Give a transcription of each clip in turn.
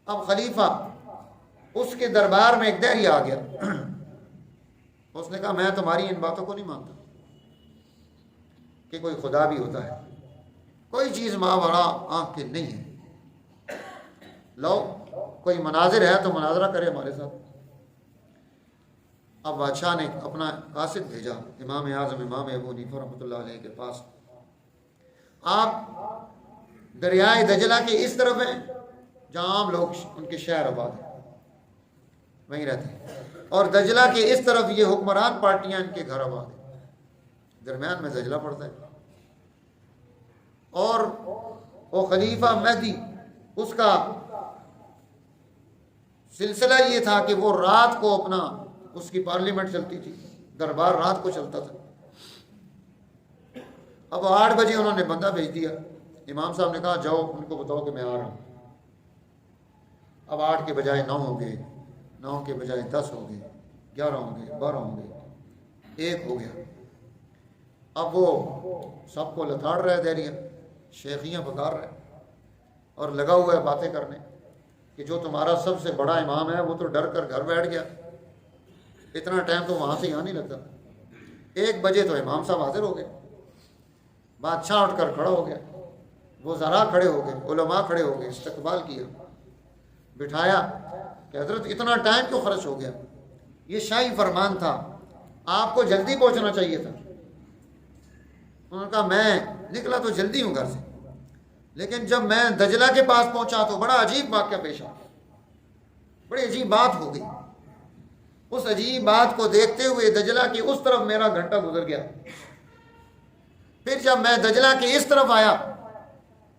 اب خلیفہ اس کے دربار میں ایک دہری آ گیا، اس نے کہا میں تمہاری ان باتوں کو نہیں مانتا کہ کوئی خدا بھی ہوتا ہے، کوئی چیز ماورا آنکھ کے نہیں ہے، لو کوئی مناظر ہے تو مناظرہ کرے ہمارے ساتھ۔ اب بادشاہ نے اپنا قاصد بھیجا امام اعظم امام ابو حنیفہ رحمۃ اللہ علیہ کے پاس۔ آپ دریائے دجلہ کے اس طرف ہیں جہاں عام لوگ ان کے شہر آباد ہیں، وہیں رہتے ہیں، اور دجلہ کے اس طرف یہ حکمران پارٹیاں ان کے گھر آباد ہیں، درمیان میں دجلہ پڑتا ہے۔ اور وہ خلیفہ مہدی، اس کا سلسلہ یہ تھا کہ وہ رات کو اپنا، اس کی پارلیمنٹ چلتی تھی، دربار رات کو چلتا تھا۔ اب 8 بجے انہوں نے بندہ بھیج دیا، امام صاحب نے کہا جاؤ ان کو بتاؤ کہ میں آ رہا ہوں۔ اب 8 کے بجائے 9 ہو گئے، 9 کے بجائے 10 ہو گئے، 11 ہو گئے، 12 ہو گئے، 1 ہو گیا۔ اب وہ سب کو لتاڑ رہے دہریہ، شیخیاں پکار رہے، اور لگا ہوا ہے باتیں کرنے کہ جو تمہارا سب سے بڑا امام ہے وہ تو ڈر کر گھر بیٹھ گیا، اتنا ٹائم تو وہاں سے یہاں نہیں لگتا۔ 1 بجے تو امام صاحب حاضر ہو گئے، بادشاہ اٹھ کر کھڑا ہو گیا، وزراء کھڑے ہو گئے، علماء کھڑے ہو گئے، استقبال کیا، بٹھایا کہ حضرت اتنا ٹائم کیوں خرچ ہو گیا؟ یہ شاہی فرمان تھا، آپ کو جلدی پہنچنا چاہیے تھا۔ انہوں نے کہا میں نکلا تو جلدی ہوں گھر سے، لیکن جب میں دجلہ کے پاس پہنچا تو بڑا عجیب واقعہ پیش آیا، بڑی عجیب بات ہو گئی۔ اس عجیب بات کو دیکھتے ہوئے دجلہ کی اس طرف میرا گھنٹہ گزر گیا، پھر جب میں دجلہ کے اس طرف آیا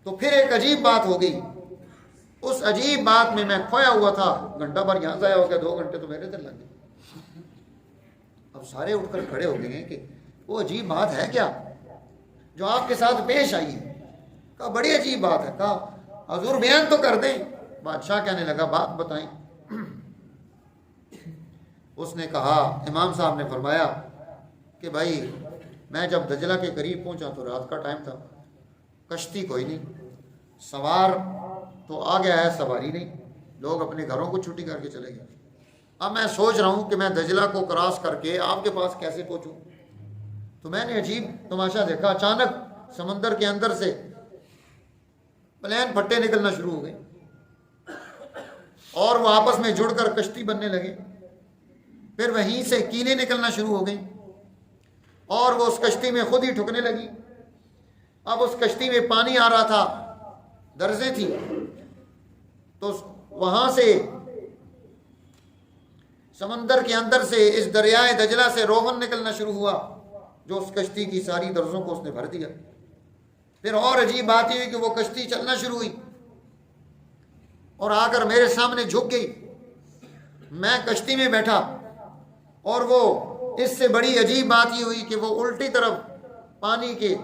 تو پھر ایک عجیب بات ہو گئی۔ اس عجیب بات میں کھویا ہوا تھا، گھنٹہ بھر یہاں ضائع ہو گیا، 2 گھنٹے تو میرے ادھر لگ گئے۔ اب سارے اٹھ کر کھڑے ہو گئے ہیں کہ وہ عجیب بات ہے کیا جو آپ کے ساتھ پیش آئی ہے؟ کہا بڑی عجیب بات ہے۔ کہا حضور بیان تو کر دیں۔ بادشاہ کہنے لگا بات بتائیں۔ اس نے کہا، امام صاحب نے فرمایا کہ بھائی میں جب دجلہ کے قریب پہنچا تو رات کا ٹائم تھا، کشتی کوئی نہیں، سوار تو آ گیا ہے، سواری نہیں، لوگ اپنے گھروں کو چھٹی کر کے چلے گئے۔ اب میں سوچ رہا ہوں کہ میں دجلہ کو کراس کر کے آپ کے پاس کیسے پہنچوں۔ تو میں نے عجیب تماشا دیکھا، اچانک سمندر کے اندر سے پلین پھٹے نکلنا شروع ہو گئے اور وہ آپس میں جڑ کر کشتی بننے لگے، پھر وہیں سے کیلیں نکلنا شروع ہو گئیں اور وہ اس کشتی میں خود ہی ٹھکنے لگی۔ اب اس کشتی میں پانی آ رہا تھا، درزیں تھی، تو وہاں سے سمندر کے اندر سے اس دریائے دجلہ سے روغن نکلنا شروع ہوا جو اس کشتی کی ساری درزوں کو اس نے بھر دیا۔ پھر اور عجیب بات یہ ہوئی کہ وہ کشتی چلنا شروع ہوئی اور آ کر میرے سامنے جھک گئی۔ میں کشتی میں بیٹھا اور وہ اس سے بڑی عجیب بات یہ ہوئی کہ وہ الٹی طرف پانی کے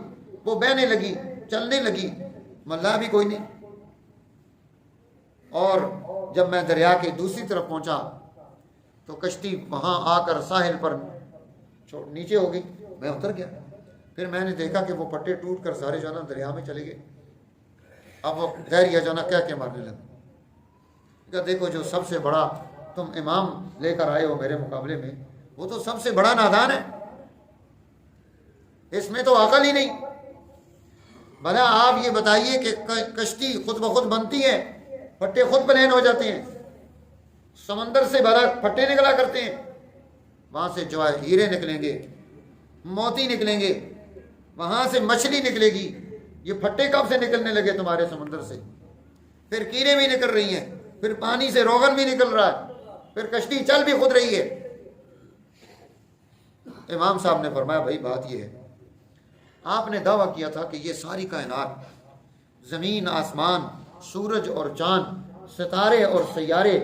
وہ بہنے لگی، چلنے لگی، ملا بھی کوئی نہیں۔ اور جب میں دریا کے دوسری طرف پہنچا تو کشتی وہاں آ کر ساحل پر نیچے ہو گئی، میں اتر گیا۔ پھر میں نے دیکھا کہ وہ پٹے ٹوٹ کر سارے جانا دریا میں چلے گئے۔ اب وہ دہریہ جانا کیا مارنے لگا کہ دیکھو جو سب سے بڑا تم امام لے کر آئے ہو میرے مقابلے میں، وہ تو سب سے بڑا نادان ہے، اس میں تو عقل ہی نہیں۔ بھلا آپ یہ بتائیے کہ کشتی خود بخود بنتی ہے، پٹے خود پلین ہو جاتے ہیں، سمندر سے بھلا پٹے نکلا کرتے ہیں، وہاں سے جو ہے ہیرے نکلیں گے، موتی نکلیں گے، وہاں سے مچھلی نکلے گی، یہ پھٹے کب سے نکلنے لگے تمہارے سمندر سے؟ پھر کیریں بھی نکل رہی ہیں، پھر پانی سے روغن بھی نکل رہا ہے، پھر کشتی چل بھی خود رہی ہے۔ امام صاحب نے فرمایا بھائی بات یہ ہے، آپ نے دعویٰ کیا تھا کہ یہ ساری کائنات، زمین آسمان، سورج اور چاند، ستارے اور سیارے،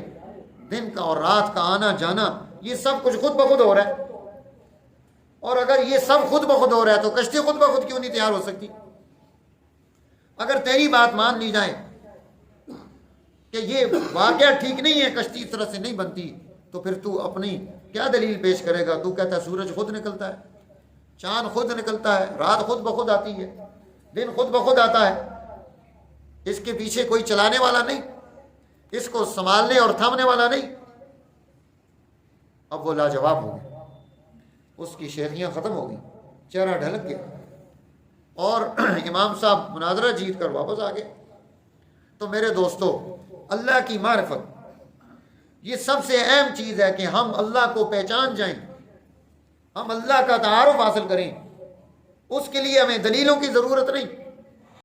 دن کا اور رات کا آنا جانا، یہ سب کچھ خود بخود ہو رہا ہے، اور اگر یہ سب خود بخود ہو رہا ہے تو کشتی خود بخود کیوں نہیں تیار ہو سکتی؟ اگر تیری بات مان لی جائے کہ یہ واقعہ ٹھیک نہیں ہے، کشتی اس طرح سے نہیں بنتی، تو پھر تو اپنی کیا دلیل پیش کرے گا؟ تو کہتا ہے سورج خود نکلتا ہے، چاند خود نکلتا ہے، رات خود بخود آتی ہے، دن خود بخود آتا ہے، اس کے پیچھے کوئی چلانے والا نہیں۔ اس کو سنبھالنے اور تھامنے والا نہیں۔ اب وہ لاجواب ہو گیا، اس کی شیخیاں ختم ہو گئی، چہرہ ڈھلک گیا، اور امام صاحب مناظرہ جیت کر واپس آ گئے۔ تو میرے دوستو، اللہ کی معرفت یہ سب سے اہم چیز ہے کہ ہم اللہ کو پہچان جائیں، ہم اللہ کا تعارف حاصل کریں۔ اس کے لیے ہمیں دلیلوں کی ضرورت نہیں،